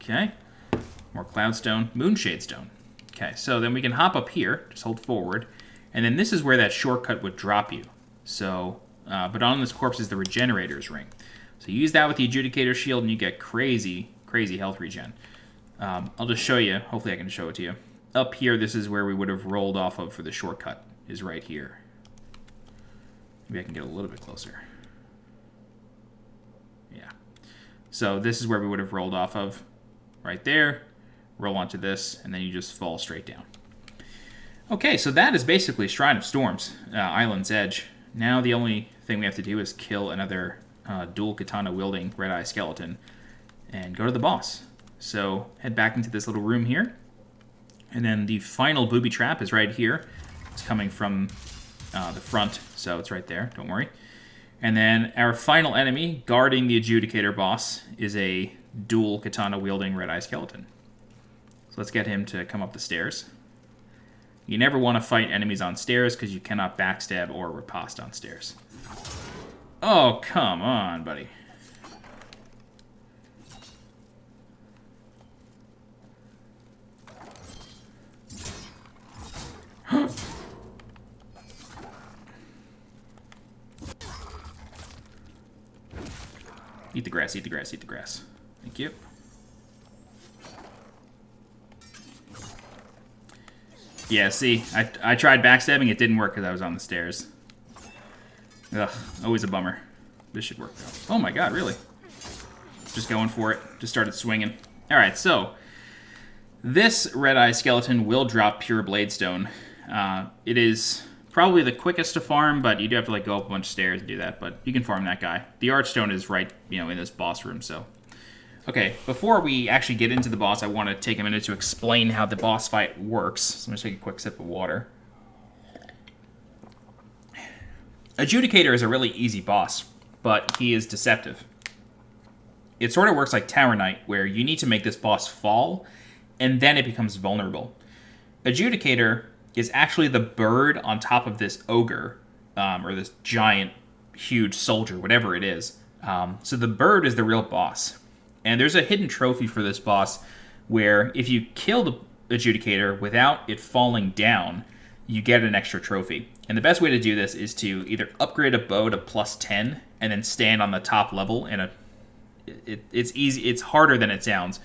Okay, more cloudstone, moonshade stone. Okay, so then we can hop up here, just hold forward, and then this is where that shortcut would drop you. So, but on this corpse is the Regenerator's ring. So you use that with the Adjudicator shield, and you get crazy health regen. I'll just show you. Hopefully I can show it to you. Up here, this is where we would have rolled off of for the shortcut, is right here. Maybe I can get a little bit closer. Yeah. So this is where we would have rolled off of, right there. Roll onto this, and then you just fall straight down. Okay, so that is basically Shrine of Storms, Island's Edge. Now the only thing we have to do is kill another dual katana wielding red eye skeleton and go to the boss. So head back into this little room here, And then the final booby trap is right here. It's coming from the front, so it's right there. Don't worry. And then our final enemy, guarding the Adjudicator boss, is a dual katana-wielding red-eye skeleton. So let's get him to come up the stairs. You never want to fight enemies on stairs because you cannot backstab or riposte on stairs. Oh, come on, buddy. Eat the grass, eat the grass, eat the grass. Thank you. Yeah, see, I tried backstabbing, it didn't work because I was on the stairs. Ugh, always a bummer. This should work though. Oh my god, really? Just going for it. Just started swinging. Alright, so this red-eye skeleton will drop pure Bladestone. It is probably the quickest to farm, but you do have to like go up a bunch of stairs and do that, but you can farm that guy. The Archstone is right, in this boss room, so. Okay, before we actually get into the boss, I want to take a minute to explain how the boss fight works. So I'm going to take a quick sip of water. Adjudicator is a really easy boss, but he is deceptive. It sort of works like Tower Knight, where you need to make this boss fall, and then it becomes vulnerable. Adjudicator is actually the bird on top of this ogre, or this giant, huge soldier, whatever it is. So the bird is the real boss. And there's a hidden trophy for this boss where if you kill the Adjudicator without it falling down, you get an extra trophy. And the best way to do this is to either upgrade a bow to +10 and then stand on the top level. It's easy. It's harder than it sounds,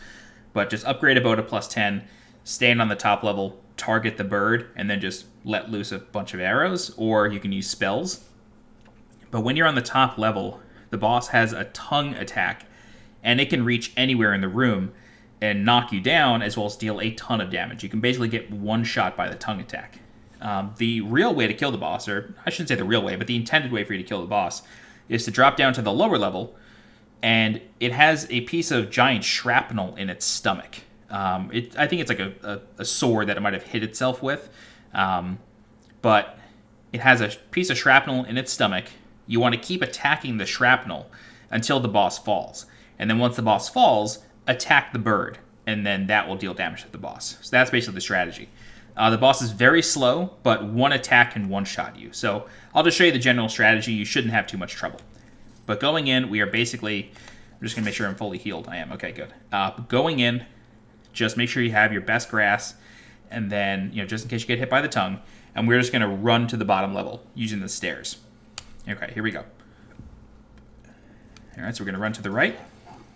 but just upgrade a bow to +10, stand on the top level, target the bird, and then just let loose a bunch of arrows, or you can use spells. But when you're on the top level, the boss has a tongue attack, and it can reach anywhere in the room and knock you down, as well as deal a ton of damage. You can basically get one shot by the tongue attack. The real way to kill the boss, or I shouldn't say the real way, but the intended way for you to kill the boss, is to drop down to the lower level, and it has a piece of giant shrapnel in its stomach. I think it's like a sword that it might have hit itself with, but it has a piece of shrapnel in its stomach. You want to keep attacking the shrapnel until the boss falls. And then once the boss falls, attack the bird, and then that will deal damage to the boss. So that's basically the strategy. The boss is very slow, but one attack can one-shot you. So I'll just show you the general strategy. You shouldn't have too much trouble. But going in, we are basically... I'm just going to make sure I'm fully healed. I am. Okay, good. Going in, just make sure you have your best grass, and then, just in case you get hit by the tongue, and we're just going to run to the bottom level using the stairs. Okay, here we go. All right, so we're going to run to the right.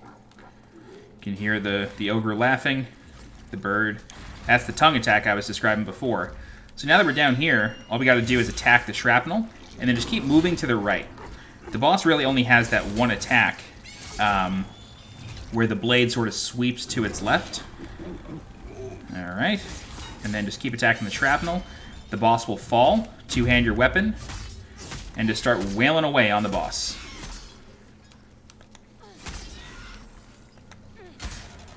You can hear the ogre laughing, the bird. That's the tongue attack I was describing before. So now that we're down here, all we got to do is attack the shrapnel, and then just keep moving to the right. The boss really only has that one attack, where the blade sort of sweeps to its left. All right, and then just keep attacking the shrapnel. The boss will fall, two-hand your weapon, and just start wailing away on the boss.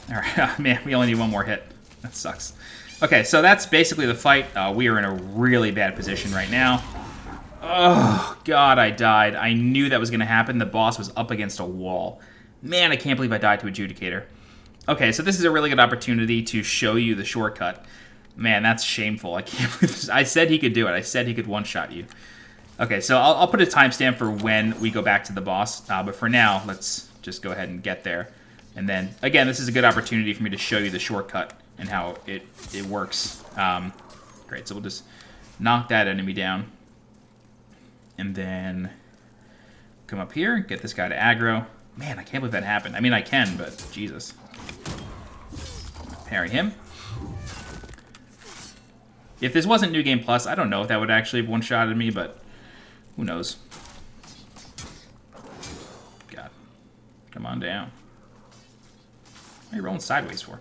All right, man, we only need one more hit. That sucks. Okay, so that's basically the fight. We are in a really bad position right now. Oh, God, I died. I knew that was going to happen. The boss was up against a wall. Man, I can't believe I died to Adjudicator. Okay, so this is a really good opportunity to show you the shortcut. Man, that's shameful. I can't believe this. I said he could do it. I said he could one-shot you. Okay, so I'll put a timestamp for when we go back to the boss. But for now, let's just go ahead and get there. And then, again, this is a good opportunity for me to show you the shortcut and how it works. Great, so we'll just knock that enemy down. And then come up here, get this guy to aggro. Man, I can't believe that happened. I mean, I can, but Jesus. Parry him. If this wasn't New Game Plus, I don't know if that would actually have one-shotted me, but who knows. God. Come on down. What are you rolling sideways for?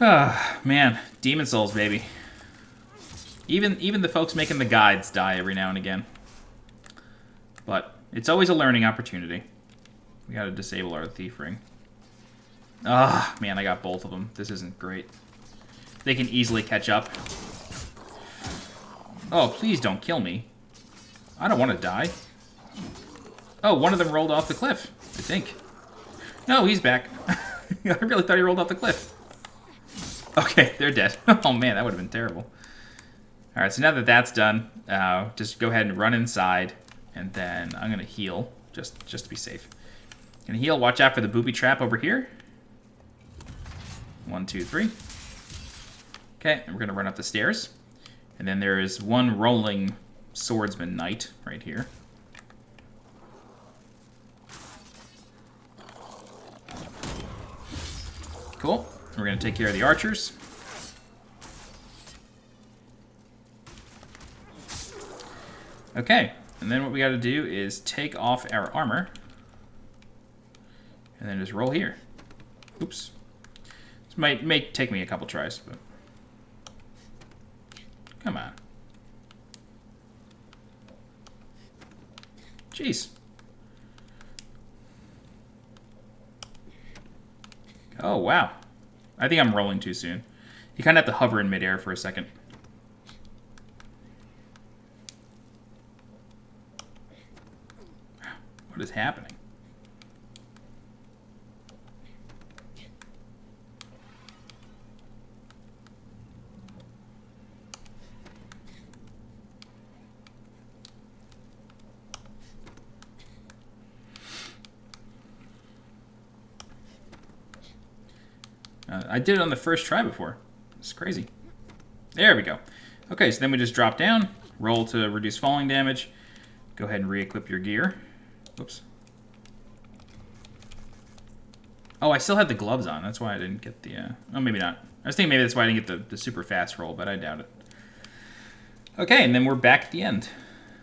Ah, man. Demon Souls, baby. Even the folks making the guides die every now and again. But it's always a learning opportunity. We gotta disable our thief ring. Ah, man, I got both of them. This isn't great. They can easily catch up. Oh, please don't kill me. I don't want to die. Oh, one of them rolled off the cliff, I think. No, he's back. I really thought he rolled off the cliff. Okay, they're dead. Oh man, that would have been terrible. Alright, so now that that's done, just go ahead and run inside, and then I'm going to heal, just to be safe. Gonna heal, watch out for the booby trap over here. 1, 2, 3. Okay, and we're going to run up the stairs. And then there is one rolling swordsman knight right here. Cool. We're going to take care of the archers. Okay, and then what we got to do is take off our armor. And then just roll here. Oops. This may take me a couple tries, but... Come on. Jeez. Oh, wow. I think I'm rolling too soon. You kind of have to hover in midair for a second. What is happening? I did it on the first try before. It's crazy. There we go. Okay, so then we just drop down, roll to reduce falling damage. Go ahead and re-equip your gear. Oops. Oh, I still had the gloves on. That's why I didn't get the... Oh, maybe not. I was thinking maybe that's why I didn't get the super fast roll, but I doubt it. Okay, and then we're back at the end.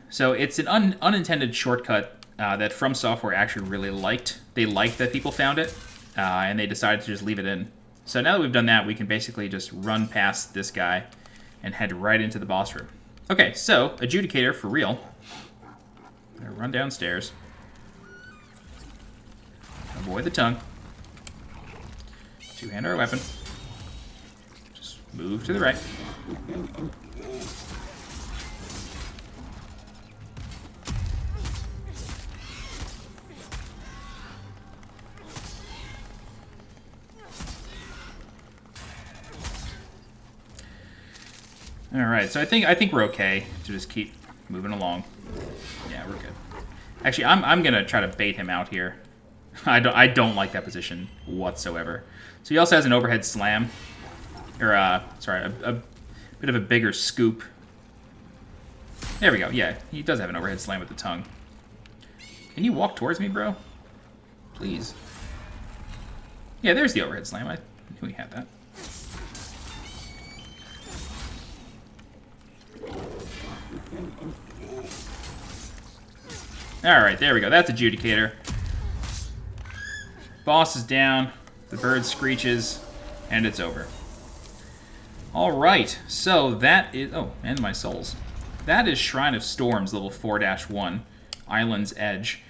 So it's an unintended shortcut that From Software actually really liked. They liked that people found it, and they decided to just leave it in. So now that we've done that, we can basically just run past this guy and head right into the boss room. Okay, so Adjudicator for real. I'm gonna run downstairs. Avoid the tongue. Two-hand our weapon. Just move to the right. All right, so I think we're okay to just keep moving along. Yeah, we're good. Actually, I'm gonna try to bait him out here. I don't like that position whatsoever. So he also has an overhead slam, or sorry, a bit of a bigger scoop. There we go. Yeah, he does have an overhead slam with the tongue. Can you walk towards me, bro? Please. Yeah, there's the overhead slam. I knew he had that. Alright, there we go. That's Adjudicator. Boss is down. The bird screeches. And it's over. Alright, so that is... Oh, and my souls. That is Shrine of Storms, level 4-1. Island's Edge.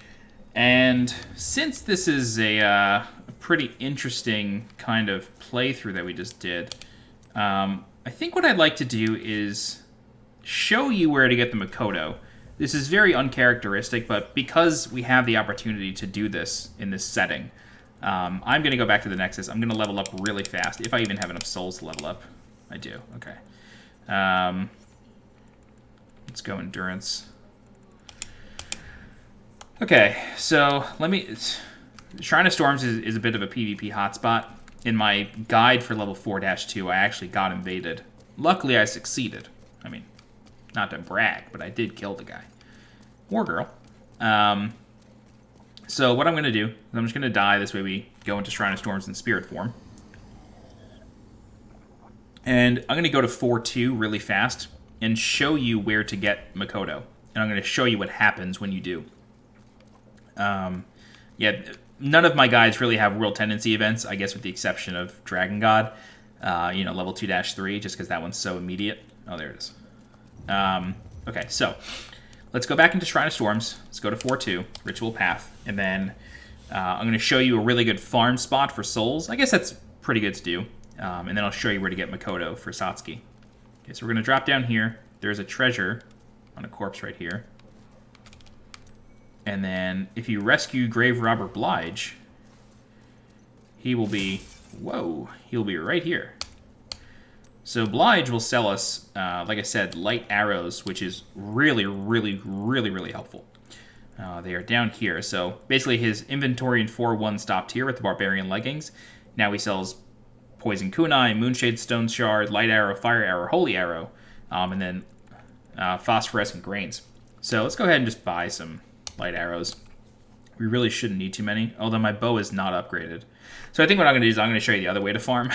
And since this is a pretty interesting kind of playthrough that we just did, I think what I'd like to do is show you where to get the Makoto. This is very uncharacteristic, but because we have the opportunity to do this in this setting, I'm going to go back to the Nexus. I'm going to level up really fast, if I even have enough souls to level up. I do, okay. Let's go Endurance. Okay, so let me... Shrine of Storms is a bit of a PvP hotspot. In my guide for level 4-2, I actually got invaded. Luckily, I succeeded. I mean, not to brag, but I did kill the guy. War girl. So what I'm going to do is I'm just going to die. This way we go into Shrine of Storms in spirit form. And I'm going to go to 4-2 really fast and show you where to get Makoto. And I'm going to show you what happens when you do. Yeah, none of my guides really have World Tendency events, I guess with the exception of Dragon God. You know, level 2-3, just because that one's so immediate. Oh, there it is. Okay, so let's go back into Shrine of Storms. Let's go to 4-2, Ritual Path, and then I'm going to show you a really good farm spot for souls. I guess that's pretty good to do. And then I'll show you where to get Makoto for Satsuki. Okay, so we're going to drop down here. There's a treasure on a corpse right here. And then if you rescue Graverobber Blige, he will be... Whoa, he'll be right here. So Blige will sell us, like I said, light arrows, which is really, really, really, really helpful. They are down here. So basically his inventory in 4-1 stopped here with the Barbarian Leggings. Now he sells Poison Kunai, Moonshade Stone Shard, Light Arrow, Fire Arrow, Holy Arrow, and then Phosphorescent Grains. So let's go ahead and just buy some light arrows. We really shouldn't need too many, although my bow is not upgraded. So I think what I'm going to do is I'm going to show you the other way to farm.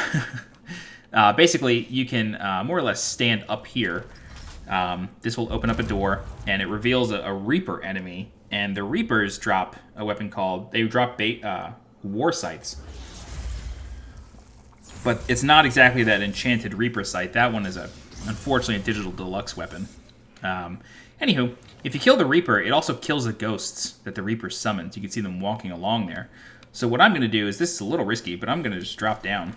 Basically, you can more or less stand up here. This will open up a door, and it reveals a Reaper enemy. And the Reapers drop a weapon called... They drop War Sights. But it's not exactly that enchanted Reaper Sight. That one is, unfortunately, a digital deluxe weapon. Anywho, if you kill the Reaper, it also kills the ghosts that the Reaper summons. You can see them walking along there. So what I'm going to do is... This is a little risky, but I'm going to just drop down.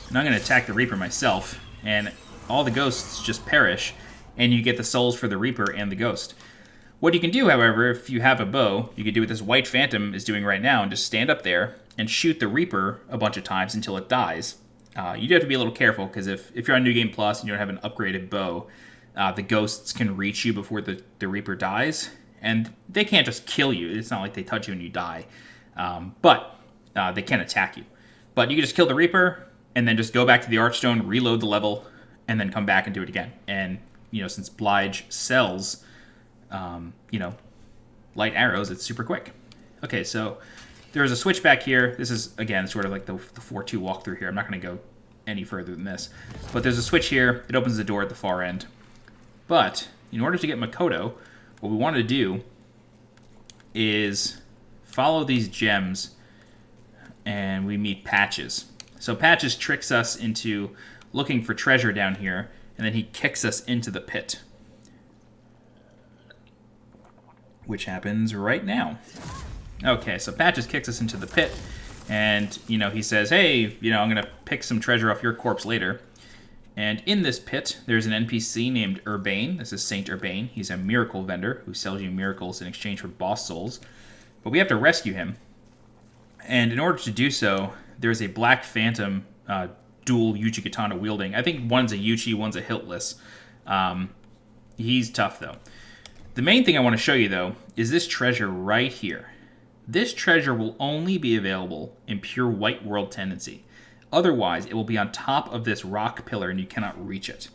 And I'm going to attack the Reaper myself. And all the ghosts just perish. And you get the souls for the Reaper and the ghost. What you can do, however, if you have a bow, you can do what this White Phantom is doing right now and just stand up there and shoot the Reaper a bunch of times until it dies. You do have to be a little careful, because if you're on New Game Plus and you don't have an upgraded bow, the ghosts can reach you before the Reaper dies, and they can't just kill you. It's not like they touch you and you die, but they can attack you. But you can just kill the Reaper, and then just go back to the Archstone, reload the level, and then come back and do it again. And, since Blige sells... light arrows, it's super quick. Okay, so there's a switch back here. This is, again, sort of like the 4-2 walkthrough here. I'm not going to go any further than this. But there's a switch here. It opens the door at the far end. But in order to get Makoto, what we want to do is follow these gems, and we meet Patches. So Patches tricks us into looking for treasure down here, and then he kicks us into the pit, which happens right now. Okay, so Patches kicks us into the pit, and, he says, hey, I'm going to pick some treasure off your corpse later. And in this pit, there's an NPC named Urbane. This is Saint Urbane. He's a miracle vendor who sells you miracles in exchange for boss souls. But we have to rescue him. And in order to do so, there's a Black Phantom dual Uchigatana wielding. I think one's a Uchi, one's a Hiltless. He's tough, though. The main thing I want to show you, though, is this treasure right here. This treasure will only be available in pure White World tendency. Otherwise, it will be on top of this rock pillar and you cannot reach it.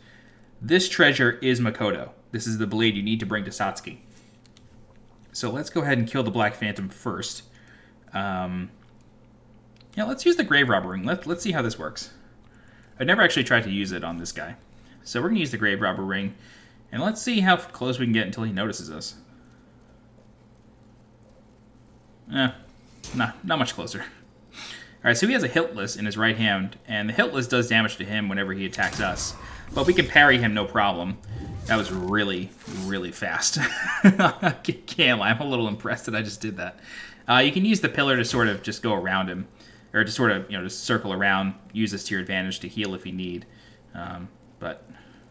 This treasure is Makoto. This is the blade you need to bring to Satsuki. So let's go ahead and kill the Black Phantom first. Yeah, let's use the Graverobber ring. Let's see how this works. I've never actually tried to use it on this guy. So we're going to use the Graverobber ring. And let's see how close we can get until he notices us. Not much closer. Alright, so he has a Hiltless in his right hand, and the Hiltless does damage to him whenever he attacks us. But we can parry him no problem. That was really, really fast. Can't lie, I'm a little impressed that I just did that. You can use the pillar to sort of just go around him, or to sort of, just circle around, use this to your advantage to heal if you need. But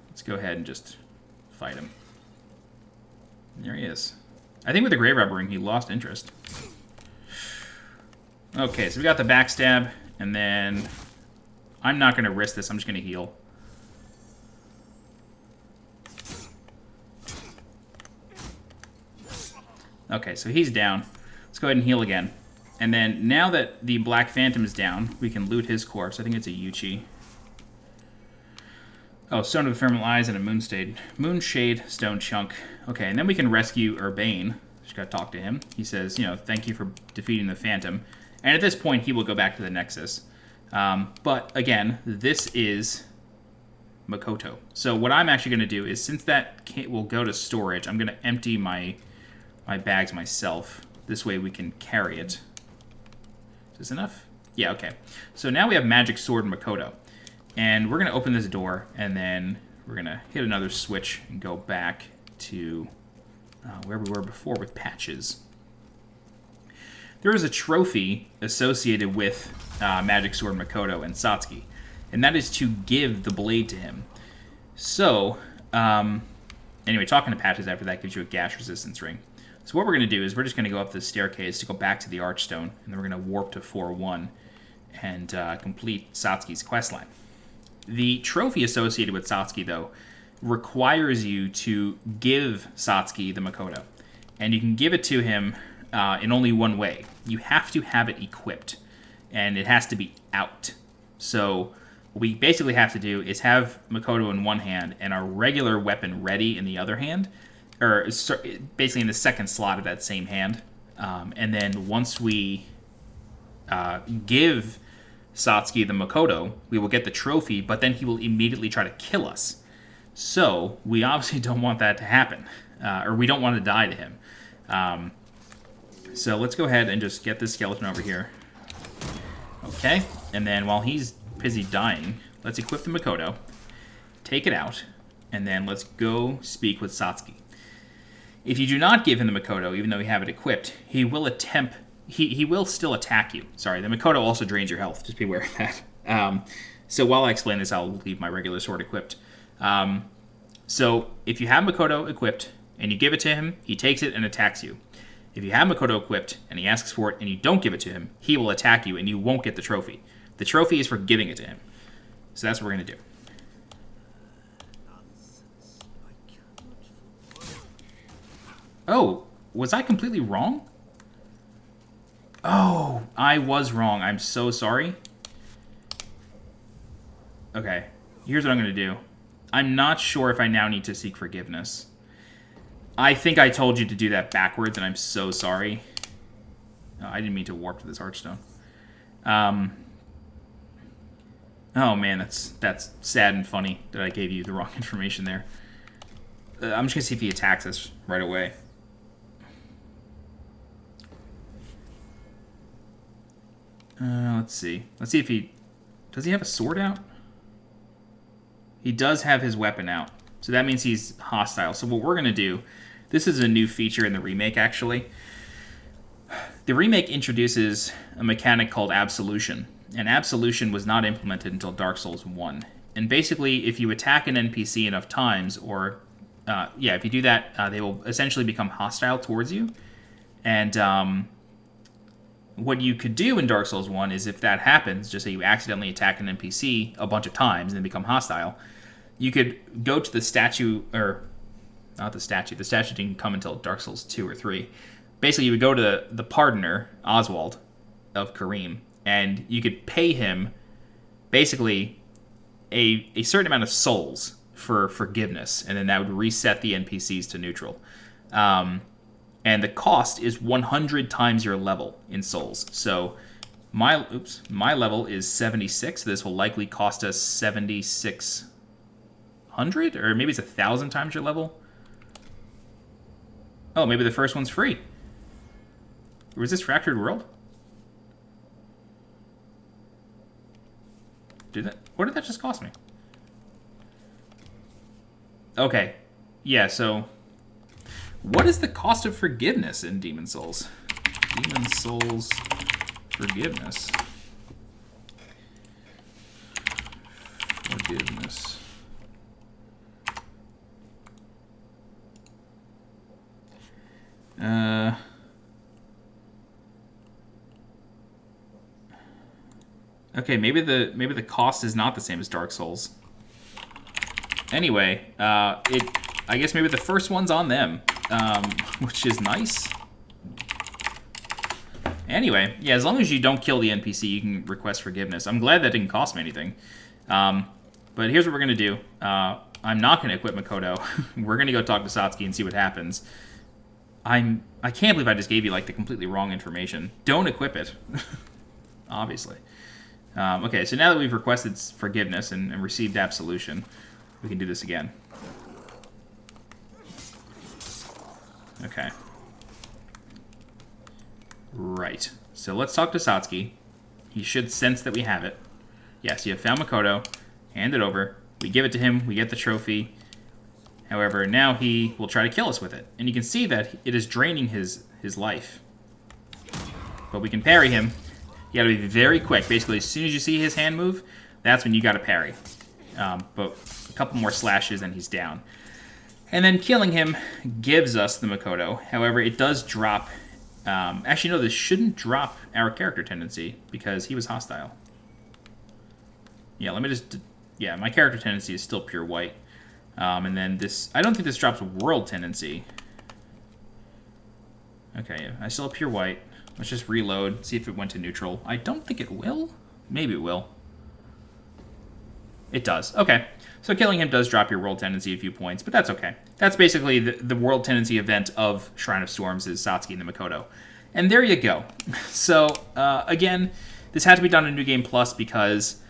let's go ahead and just fight him. There he is. I think with the Graverobber ring, he lost interest. Okay, so we got the backstab, and then I'm not going to risk this. I'm just going to heal. Okay, so he's down. Let's go ahead and heal again. And then now that the Black Phantom is down, we can loot his corpse. I think it's a Uchi. Oh, Stone of Ephemeral Eyes and a Moonshade Stone Chunk. Okay, and then we can rescue Urbane. Just gotta talk to him. He says, thank you for defeating the Phantom. And at this point, he will go back to the Nexus. But again, this is Makoto. So what I'm actually going to do is, since that will go to storage, I'm going to empty my bags myself. This way we can carry it. Is this enough? Yeah, okay. So now we have Magic Sword Makoto. And we're going to open this door, and then we're going to hit another switch and go back to where we were before with Patches. there is a trophy associated with Magic Sword Makoto and Satsuki, and that is to give the blade to him. So, anyway, talking to patches after that gives you a gash resistance ring. So what we're going to do is we're just going to go up the staircase to go back to the Archstone, and then we're going to warp to 4-1 and complete Satsuki's questline. The trophy associated with Satsuki, though, requires you to give Satsuki the Makoto. And you can give it to him in only one way. You have to have it equipped, and it has to be out. So what we basically have to do is have Makoto in one hand and our regular weapon ready in the other hand, or basically in the second slot of that same hand. And then once we give Satsuki the Makoto, we will get the trophy, but then he will immediately try to kill us. So we obviously don't want that to happen, or we don't want to die to him. So let's go ahead and just get this skeleton over here. Okay, and then while he's busy dying, let's equip the Makoto, take it out, and then let's go speak with Satsuki. If you do not give him the Makoto, even though you have it equipped, he will attempt... He will still attack you. Sorry, the Makoto also drains your health. Just be aware of that. So while I explain this, I'll leave my regular sword equipped. So if you have Makoto equipped and you give it to him, he takes it and attacks you. If you have Makoto equipped and he asks for it and you don't give it to him, he will attack you and you won't get the trophy. The trophy is for giving it to him. So that's what we're going to do. Oh, was I completely wrong? Oh, I was wrong. I'm so sorry. Okay, here's what I'm going to do. I'm not sure if I now need to seek forgiveness. I think I told you to do that backwards, and I'm so sorry. Oh, I didn't mean to warp to this Archstone. Oh man, that's sad and funny that I gave you the wrong information there. I'm just going to see if he attacks us right away. Let's see. Let's see if he... Does he have a sword out? He does have his weapon out. So that means he's hostile. So what we're going to do... This is a new feature in the remake, actually. The remake introduces a mechanic called Absolution. And Absolution was not implemented until Dark Souls 1. And basically, if you attack an NPC enough times, or... if you do that, they will essentially become hostile towards you. And... what you could do in Dark Souls 1 is if that happens, just say you accidentally attack an NPC a bunch of times and then become hostile, you could go to the statue, or not the statue didn't come until Dark Souls 2 or 3. Basically, you would go to the pardoner, Oswald, of Karim, and you could pay him basically a certain amount of souls for forgiveness, and then that would reset the NPCs to neutral. And the cost is 100 times your level in souls. So my level is 76. This will likely cost us 7,600, or maybe it's 1,000 times your level. Oh, maybe the first one's free. Or is this Fractured World? What did that just cost me? Okay. Yeah, so... What is the cost of forgiveness in Demon Souls? Demon Souls forgiveness. Forgiveness. Okay, maybe the cost is not the same as Dark Souls. Anyway, I guess maybe the first one's on them. Which is nice. Anyway, yeah, as long as you don't kill the NPC, you can request forgiveness. I'm glad that didn't cost me anything. But here's what we're going to do. I'm not going to equip Makoto. We're going to go talk to Satsuki and see what happens. I can't believe I just gave you, like, the completely wrong information. Don't equip it. Obviously. Okay, so now that we've requested forgiveness and received Absolution, we can do this again. Okay. Right. So let's talk to Satsuki. He should sense that we have it. Yes, you have found Makoto. Hand it over. We give it to him. We get the trophy. However, now he will try to kill us with it. And you can see that it is draining his life. but we can parry him. You gotta be very quick. Basically, as soon as you see his hand move, that's when you gotta parry. But a couple more slashes and he's down. And then killing him gives us the Makoto. However, it does drop... actually, no, this shouldn't drop our character tendency because he was hostile. Yeah, let me just... Yeah, my character tendency is still pure white. And then this... I don't think this drops world tendency. Okay, I still have pure white. Let's just reload, see if it went to neutral. I don't think it will. Maybe it will. It does. Okay. So killing him does drop your world tendency a few points, but that's okay. That's basically the world tendency event of Shrine of Storms is Satsuki and the Makoto. And there you go. So, again, this had to be done in New Game Plus because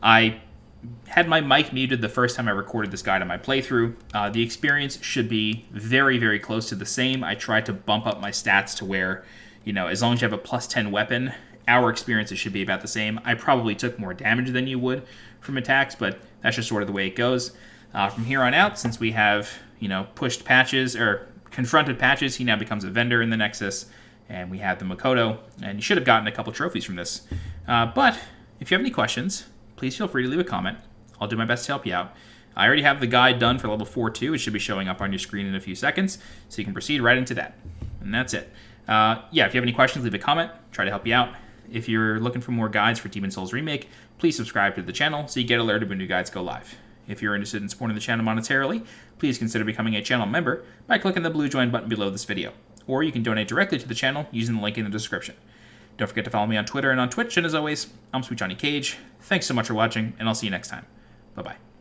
I had my mic muted the first time I recorded this guide on my playthrough. The experience should be very, very close to the same. I tried to bump up my stats to where, you know, as long as you have a plus 10 weapon, our experiences should be about the same. I probably took more damage than you would from attacks, but that's just sort of the way it goes. From here on out, since we have, you know, pushed patches, or confronted patches, he now becomes a vendor in the Nexus, and we have the Makoto, and you should have gotten a couple trophies from this. But if you have any questions, please feel free to leave a comment. I'll do my best to help you out. I already have the guide done for level 4-2. It should be showing up on your screen in a few seconds, so you can proceed right into that. And that's it. Yeah, if you have any questions, leave a comment. Try to help you out. If you're looking for more guides for Demon's Souls Remake, please subscribe to the channel so you get alerted when new guides go live. If you're interested in supporting the channel monetarily, please consider becoming a channel member by clicking the blue join button below this video. Or you can donate directly to the channel using the link in the description. Don't forget to follow me on Twitter and on Twitch, and as always, I'm SweetJohnnyCage. Thanks so much for watching, and I'll see you next time. Bye-bye.